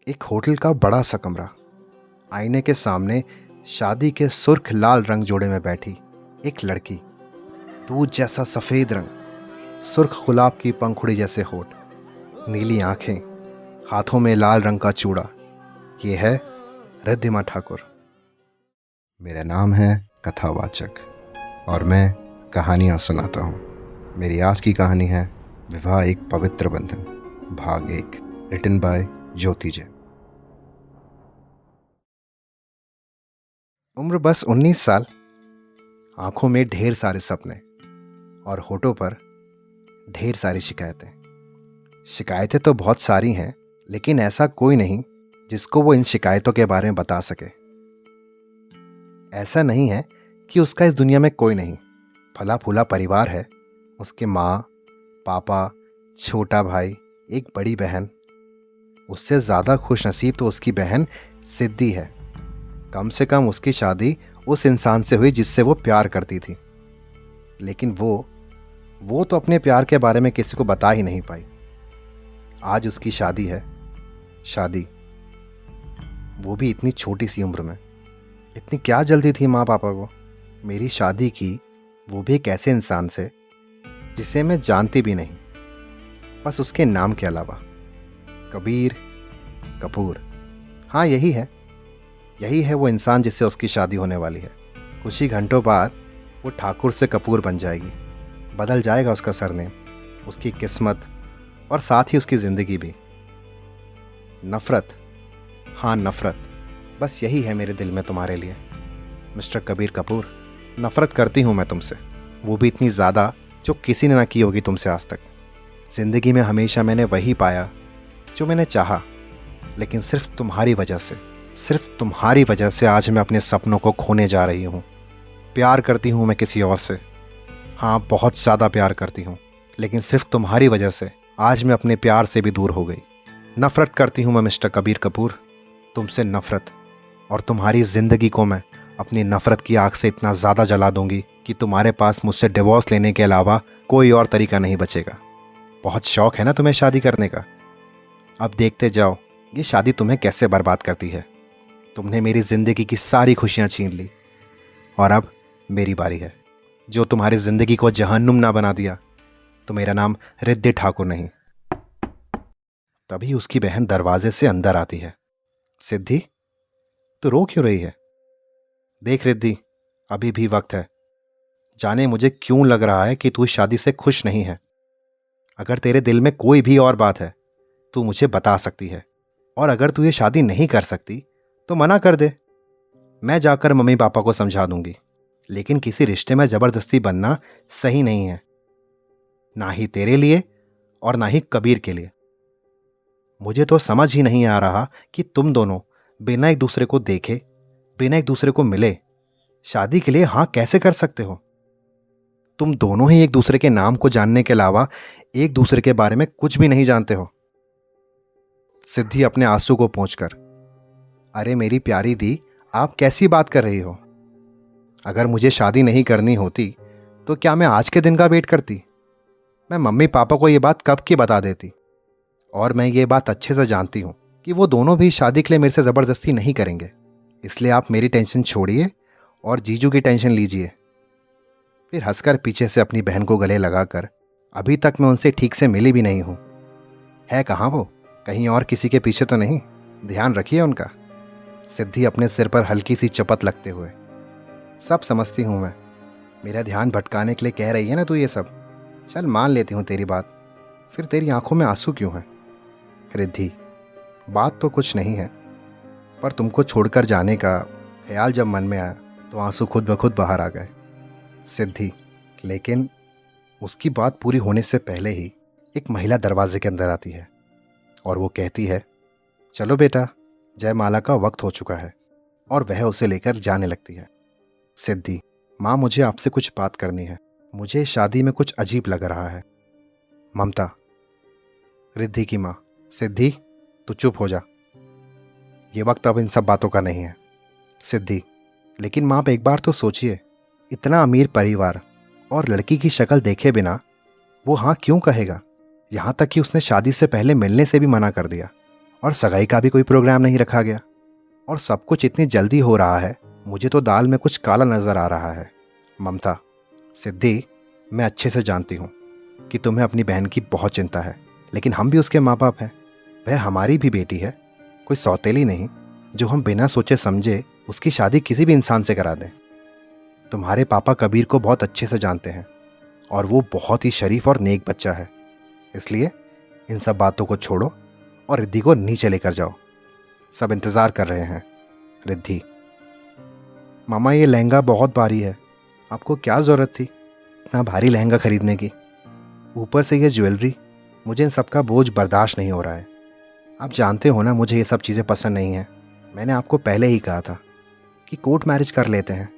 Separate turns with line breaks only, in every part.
एक होटल का बड़ा सा कमरा, आईने के सामने शादी के सुर्ख लाल रंग जोड़े में बैठी एक लड़की, दूध जैसा सफ़ेद रंग, सुर्ख गुलाब की पंखुड़ी जैसे होठ, नीली आंखें, हाथों में लाल रंग का चूड़ा। ये है रिद्धिमा ठाकुर। मेरा नाम है कथावाचक और मैं कहानियाँ सुनाता हूँ। मेरी आज की कहानी है विवाह एक पवित्र बंधन, भाग 1, रिटन बाय ज्योति जैन। उम्र बस 19 साल, आंखों में ढेर सारे सपने और होठों पर ढेर सारी शिकायतें। शिकायतें तो बहुत सारी हैं, लेकिन ऐसा कोई नहीं जिसको वो इन शिकायतों के बारे में बता सके। ऐसा नहीं है कि उसका इस दुनिया में कोई नहीं, फला फूला परिवार है। उसके माँ, पापा, छोटा भाई, एक बड़ी बहन। उससे ज़्यादा खुश नसीब तो उसकी बहन सिद्धि है। कम से कम उसकी शादी उस इंसान से हुई जिससे वो प्यार करती थी, लेकिन वो तो अपने प्यार के बारे में किसी को बता ही नहीं पाई। आज उसकी शादी है, शादी, वो भी इतनी छोटी सी उम्र में। इतनी क्या जल्दी थी माँ पापा को मेरी शादी की, वो भी एक ऐसे इंसान से जिसे मैं जानती भी नहीं, बस उसके नाम के अलावा। कबीर कपूर। हाँ, यही है वो इंसान जिससे उसकी शादी होने वाली है। कुछ ही घंटों बाद वो ठाकुर से कपूर बन जाएगी। बदल जाएगा उसका सरनेम, उसकी किस्मत और साथ ही उसकी ज़िंदगी भी। नफ़रत, हाँ नफ़रत, बस यही है मेरे दिल में तुम्हारे लिए मिस्टर कबीर कपूर। नफ़रत करती हूँ मैं तुमसे, वो भी इतनी ज़्यादा जो किसी ने ना की होगी तुमसे आज तक। ज़िंदगी में हमेशा मैंने वही पाया जो मैंने चाहा, लेकिन सिर्फ तुम्हारी वजह से आज मैं अपने सपनों को खोने जा रही हूँ। प्यार करती हूँ मैं किसी और से, हाँ बहुत ज़्यादा प्यार करती हूँ, लेकिन सिर्फ तुम्हारी वजह से आज मैं अपने प्यार से भी दूर हो गई। नफ़रत करती हूँ मैं मिस्टर कबीर कपूर, तुमसे नफ़रत। और तुम्हारी ज़िंदगी को मैं अपनी नफ़रत की आग से इतना ज़्यादा जला दूंगी कि तुम्हारे पास मुझसे डिवोर्स लेने के अलावा कोई और तरीका नहीं बचेगा। बहुत शौक़ है ना तुम्हें शादी करने का? अब देखते जाओ ये शादी तुम्हें कैसे बर्बाद करती है। तुमने मेरी ज़िंदगी की सारी खुशियाँ छीन ली और अब मेरी बारी है। जो तुम्हारी ज़िंदगी को जहन्नुम ना बना दिया तो मेरा नाम रिद्धि ठाकुर नहीं। तभी उसकी बहन दरवाजे से अंदर आती है। सिद्धि, तू रो क्यों रही है? देख रिद्धि, अभी भी वक्त है। जाने मुझे क्यों लग रहा है कि तू इस शादी से खुश नहीं है। अगर तेरे दिल में कोई भी और बात है तू मुझे बता सकती है, और अगर तू ये शादी नहीं कर सकती तो मना कर दे। मैं जाकर मम्मी पापा को समझा दूंगी, लेकिन किसी रिश्ते में ज़बरदस्ती बनना सही नहीं है, ना ही तेरे लिए और ना ही कबीर के लिए। मुझे तो समझ ही नहीं आ रहा कि तुम दोनों बिना एक दूसरे को देखे, बिना एक दूसरे को मिले शादी के लिए हाँ कैसे कर सकते हो? तुम दोनों ही एक दूसरे के नाम को जानने के अलावा एक दूसरे के बारे में कुछ भी नहीं जानते हो। सिद्धि अपने आंसू को पोंछकर, अरे मेरी प्यारी दी, आप कैसी बात कर रही हो? अगर मुझे शादी नहीं करनी होती तो क्या मैं आज के दिन का वेट करती? मैं मम्मी पापा को ये बात कब की बता देती। और मैं ये बात अच्छे से जानती हूँ कि वो दोनों भी शादी के लिए मेरे से ज़बरदस्ती नहीं करेंगे। इसलिए आप मेरी टेंशन छोड़िए और जीजू की टेंशन लीजिए। फिर हंसकर पीछे से अपनी बहन को गले लगाकर, अभी तक मैं उनसे ठीक से मिली भी नहीं हूँ। है कहाँ वो? कहीं और किसी के पीछे तो नहीं? ध्यान रखिए उनका। सिद्धि अपने सिर पर हल्की सी चपत लगते हुए, सब समझती हूँ मैं, मेरा ध्यान भटकाने के लिए कह रही है ना तू ये सब। चल मान लेती हूँ तेरी बात, फिर तेरी आंखों में आंसू क्यों हैं? रिद्धि, बात तो कुछ नहीं है, पर तुमको छोड़कर जाने का ख्याल जब मन में आया तो आंसू खुद ब खुद बाहर आ गए। सिद्धि, लेकिन उसकी बात पूरी होने से पहले ही एक महिला दरवाजे के अंदर आती है और वो कहती है, चलो बेटा, जयमाला का वक्त हो चुका है, और वह उसे लेकर जाने लगती है। सिद्धि, माँ मुझे आपसे कुछ बात करनी है, मुझे इस शादी में कुछ अजीब लग रहा है। ममता, रिद्धि की माँ, सिद्धि तू चुप हो जा, ये वक्त अब इन सब बातों का नहीं है। सिद्धि, लेकिन माँ एक बार तो सोचिए, इतना अमीर परिवार और लड़की की शक्ल देखे बिना वो हाँ क्यों कहेगा? यहाँ तक कि उसने शादी से पहले मिलने से भी मना कर दिया, और सगाई का भी कोई प्रोग्राम नहीं रखा गया। और सब कुछ इतनी जल्दी हो रहा है, मुझे तो दाल में कुछ काला नज़र आ रहा है। ममता, सिद्धि, मैं अच्छे से जानती हूँ कि तुम्हें अपनी बहन की बहुत चिंता है, लेकिन हम भी उसके माँ बाप हैं। वह हमारी भी बेटी है, कोई सौतेली नहीं जो हम बिना सोचे समझे उसकी शादी किसी भी इंसान से करा दें। तुम्हारे पापा कबीर को बहुत अच्छे से जानते हैं और वो बहुत ही शरीफ और नेक बच्चा है। इसलिए इन सब बातों को छोड़ो और रिद्धि को नीचे लेकर जाओ। सब इंतज़ार कर रहे हैं। रिद्धि, मामा ये लहंगा बहुत भारी है, आपको क्या ज़रूरत थी इतना भारी लहंगा खरीदने की? ऊपर से ये ज्वेलरी, मुझे इन सब का बोझ बर्दाश्त नहीं हो रहा है। आप जानते हो ना मुझे ये सब चीज़ें पसंद नहीं हैं। मैंने आपको पहले ही कहा था कि कोर्ट मैरिज कर लेते हैं,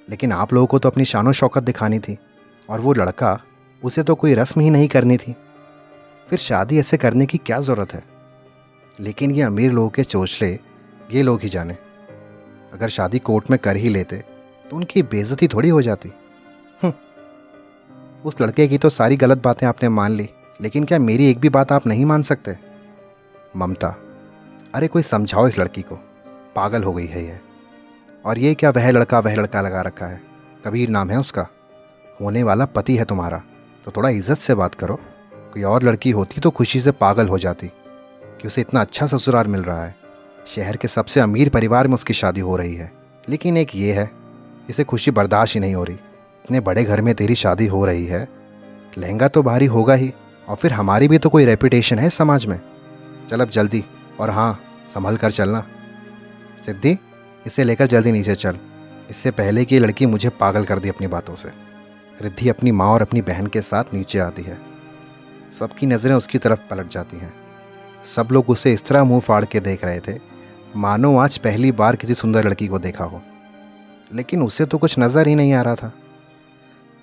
लेकिन आप लोगों को तो अपनी शानो शौकत दिखानी थी और वो लड़का, उसे तो कोई रस्म ही नहीं करनी थी। फिर शादी ऐसे करने की क्या ज़रूरत है? लेकिन ये अमीर लोगों के चोचले, ये लोग ही जाने। अगर शादी कोर्ट में कर ही लेते तो उनकी बेइज्जती थोड़ी हो जाती। उस लड़के की तो सारी गलत बातें आपने मान ली, लेकिन क्या मेरी एक भी बात आप नहीं मान सकते? ममता, अरे कोई समझाओ इस लड़की को, पागल हो गई है ये। और ये क्या वह लड़का लगा रखा है? कबीर नाम है उसका, होने वाला पति है तुम्हारा, तो थोड़ा इज्जत से बात करो। कोई और लड़की होती तो खुशी से पागल हो जाती कि उसे इतना अच्छा ससुराल मिल रहा है, शहर के सबसे अमीर परिवार में उसकी शादी हो रही है। लेकिन एक ये है, इसे खुशी बर्दाश्त ही नहीं हो रही। इतने बड़े घर में तेरी शादी हो रही है, लहंगा तो भारी होगा ही, और फिर हमारी भी तो कोई रेपुटेशन है समाज में। चल अब जल्दी, और हाँ, संभल कर चलना। सिद्धि, इसे लेकर जल्दी नीचे चल, इससे पहले कि ये लड़की मुझे पागल कर दी अपनी बातों से। रिद्धि अपनी माँ और अपनी बहन के साथ नीचे आती है। सबकी नज़रें उसकी तरफ पलट जाती हैं। सब लोग उसे इस तरह मुंह फाड़ के देख रहे थे मानो आज पहली बार किसी सुंदर लड़की को देखा हो। लेकिन उसे तो कुछ नज़र ही नहीं आ रहा था।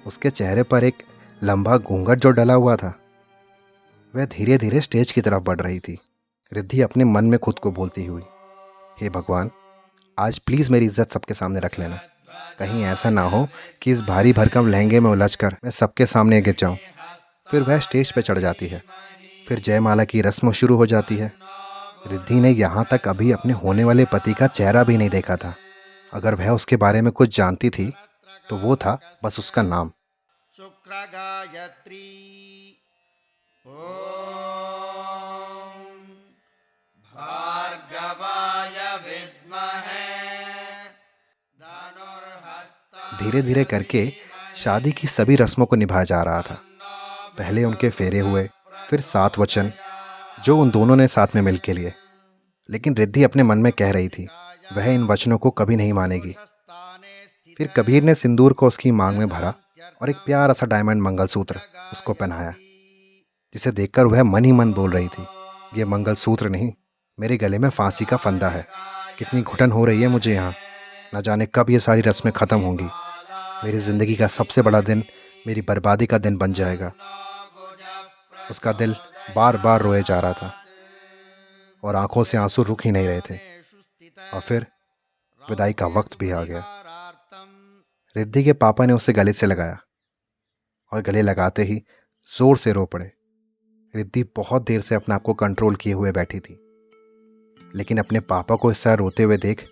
उसके चेहरे पर एक लंबा घूंघट जो डला हुआ था, वह धीरे धीरे स्टेज की तरफ बढ़ रही थी। रिद्धि अपने मन में खुद को बोलती हुई, हे भगवान, आज प्लीज़ मेरी इज्जत सबके सामने रख लेना। कहीं ऐसा ना हो कि इस भारी भरकम लहंगे में उलझकर मैं सबके सामने गिर जाऊं। फिर वह स्टेज पर चढ़ जाती है। फिर जयमाला की रस्म शुरू हो जाती है। रिद्धि ने यहाँ तक अभी अपने होने वाले पति का चेहरा भी नहीं देखा था। अगर वह उसके बारे में कुछ जानती थी तो वो था बस उसका नाम।
शुक्र गायत्री ओम भार्गवाय विद्महे धनुर्हस्ताय।
धीरे धीरे करके शादी की सभी रस्मों को निभाया जा रहा था। पहले उनके फेरे हुए, फिर 7 वचन जो उन दोनों ने साथ में मिल के लिए। लेकिन रिद्धि अपने मन में कह रही थी वह इन वचनों को कभी नहीं मानेगी। फिर कबीर ने सिंदूर को उसकी मांग में भरा और एक प्यारा सा डायमंड मंगलसूत्र उसको पहनाया, जिसे देखकर वह मन ही मन बोल रही थी, ये मंगलसूत्र नहीं, मेरे गले में फांसी का फंदा है। कितनी घुटन हो रही है मुझे यहाँ। न जाने कब ये सारी रस्में ख़त्म होंगी। मेरी ज़िंदगी का सबसे बड़ा दिन मेरी बर्बादी का दिन बन जाएगा। उसका दिल बार बार रोए जा रहा था और आंखों से आंसू रुक ही नहीं रहे थे। और फिर विदाई का वक्त भी आ गया। रिद्धि के पापा ने उसे गले से लगाया और गले लगाते ही जोर से रो पड़े। रिद्धि बहुत देर से अपने आप को कंट्रोल किए हुए बैठी थी, लेकिन अपने पापा को इस तरह रोते हुए देख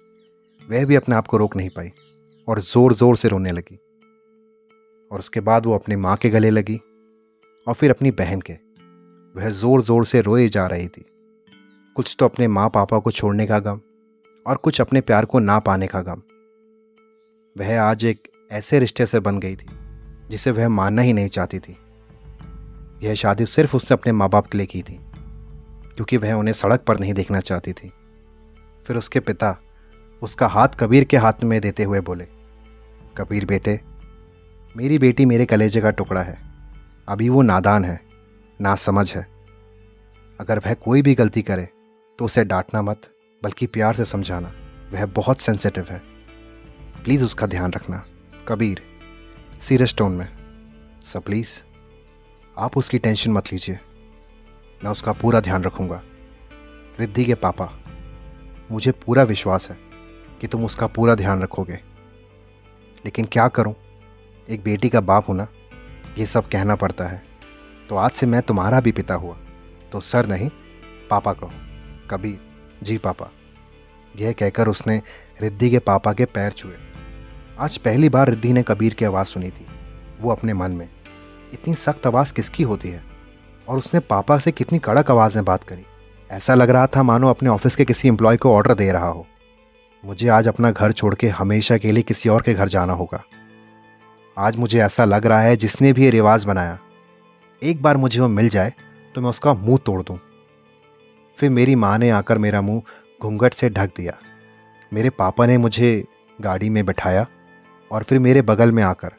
वह भी अपने आप को रोक नहीं पाई और ज़ोर ज़ोर से रोने लगी। और उसके बाद वो अपनी माँ के गले लगी और फिर अपनी बहन के। वह ज़ोर ज़ोर से रोए जा रही थी। कुछ तो अपने माँ पापा को छोड़ने का गम और कुछ अपने प्यार को ना पाने का गम। वह आज एक ऐसे रिश्ते से बन गई थी जिसे वह मानना ही नहीं चाहती थी। यह शादी सिर्फ उसने अपने माँ बाप के लिए की थी, क्योंकि वह उन्हें सड़क पर नहीं देखना चाहती थी। फिर उसके पिता उसका हाथ कबीर के हाथ में देते हुए बोले, कबीर बेटे, मेरी बेटी मेरे कलेजे का टुकड़ा है। अभी वो नादान है, नासमझ है। अगर वह कोई भी गलती करे तो उसे डांटना मत, बल्कि प्यार से समझाना। वह बहुत सेंसिटिव है, प्लीज़ उसका ध्यान रखना। कबीर सीरियस टोन में, सब प्लीज़ आप उसकी टेंशन मत लीजिए, मैं उसका पूरा ध्यान रखूँगा। रिद्धि के पापा, मुझे पूरा विश्वास है कि तुम उसका पूरा ध्यान रखोगे, लेकिन क्या करूं, एक बेटी का बाप हूं ना, ये सब कहना पड़ता है। तो आज से मैं तुम्हारा भी पिता हुआ, तो सर नहीं पापा कहो। कबीर, जी पापा। यह कहकर उसने रिद्धि के पापा के पैर छुए। आज पहली बार रिद्धि ने कबीर की आवाज़ सुनी थी। वो अपने मन में, इतनी सख्त आवाज़ किसकी होती है? और उसने पापा से कितनी कड़क आवाज़ में बात करी। ऐसा लग रहा था मानो अपने ऑफिस के किसी एम्प्लॉय को ऑर्डर दे रहा हो। मुझे आज अपना घर छोड़ के हमेशा के लिए किसी और के घर जाना होगा। आज मुझे ऐसा लग रहा है जिसने भी ये रिवाज बनाया, एक बार मुझे वो मिल जाए तो मैं उसका मुंह तोड़ दूं। फिर मेरी माँ ने आकर मेरा मुंह घूंघट से ढक दिया। मेरे पापा ने मुझे गाड़ी में बिठाया और फिर मेरे बगल में आकर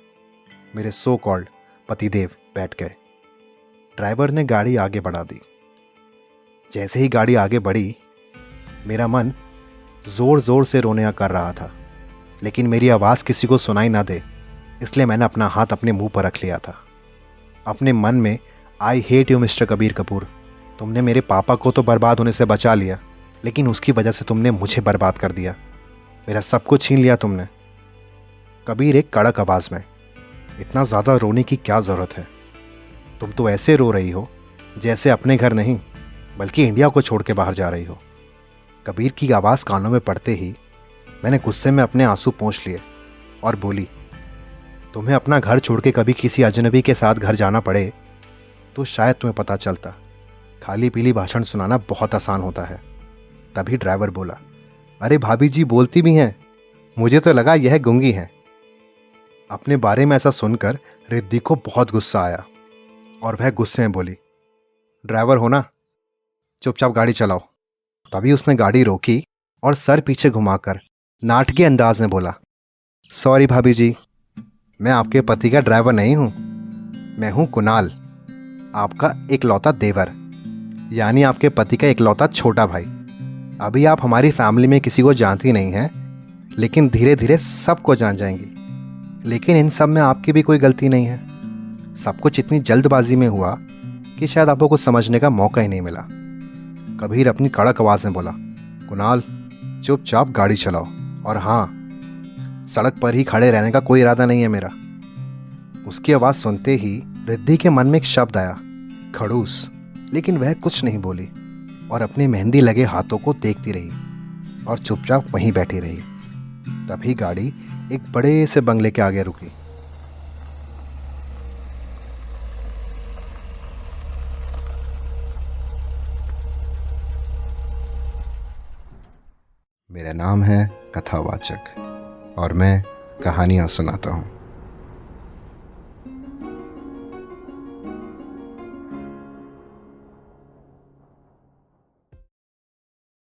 मेरे सो कॉल्ड पतिदेव बैठ गए। ड्राइवर ने गाड़ी आगे बढ़ा दी। जैसे ही गाड़ी आगे बढ़ी, मेरा मन ज़ोर ज़ोर से रोने कर रहा था, लेकिन मेरी आवाज़ किसी को सुनाई ना दे, इसलिए मैंने अपना हाथ अपने मुंह पर रख लिया था। अपने मन में, I hate you mister Kabir Kapoor, तुमने मेरे पापा को तो बर्बाद होने से बचा लिया, लेकिन उसकी वजह से तुमने मुझे बर्बाद कर दिया। मेरा सब कुछ छीन लिया तुमने। कबीर एक कड़क आवाज़ में, इतना ज़्यादा रोने की क्या ज़रूरत है? तुम तो ऐसे रो रही हो जैसे अपने घर नहीं बल्कि इंडिया को छोड़ के बाहर जा रही हो। कबीर की आवाज़ कानों में पड़ते ही मैंने गुस्से में अपने आंसू पोंछ लिए और बोली, तुम्हें अपना घर छोड़ के कभी किसी अजनबी के साथ घर जाना पड़े तो शायद तुम्हें पता चलता। खाली पीली भाषण सुनाना बहुत आसान होता है। तभी ड्राइवर बोला, अरे भाभी जी बोलती भी हैं, मुझे तो लगा यह गूंगी हैं। अपने बारे में ऐसा सुनकर रिद्धि को बहुत गुस्सा आया और वह गुस्से में बोली, ड्राइवर हो ना, चुपचाप गाड़ी चलाओ। तभी उसने गाड़ी रोकी और सर पीछे घुमाकर नाटकीय अंदाज में बोला, सॉरी भाभी जी, मैं आपके पति का ड्राइवर नहीं हूँ, मैं हूँ कुणाल, आपका इकलौता देवर, यानी आपके पति का इकलौता छोटा भाई। अभी आप हमारी फैमिली में किसी को जानती नहीं हैं, लेकिन धीरे धीरे सबको जान जाएंगी। लेकिन इन सब में आपकी भी कोई गलती नहीं है। सब कुछ इतनी जल्दबाजी में हुआ कि शायद आपको कुछ समझने का मौका ही नहीं मिला। कबीर अपनी कड़क आवाज़ में बोला, कुणाल चुपचाप गाड़ी चलाओ, और हाँ, सड़क पर ही खड़े रहने का कोई इरादा नहीं है मेरा। उसकी आवाज़ सुनते ही रिद्धि के मन में एक शब्द आया, खड़ूस, लेकिन वह कुछ नहीं बोली और अपने मेहंदी लगे हाथों को देखती रही और चुपचाप वहीं बैठी रही। तभी गाड़ी एक बड़े से बंगले के आगे रुकी। मेरा नाम है कथावाचक और मैं कहानियाँ सुनाता हूँ।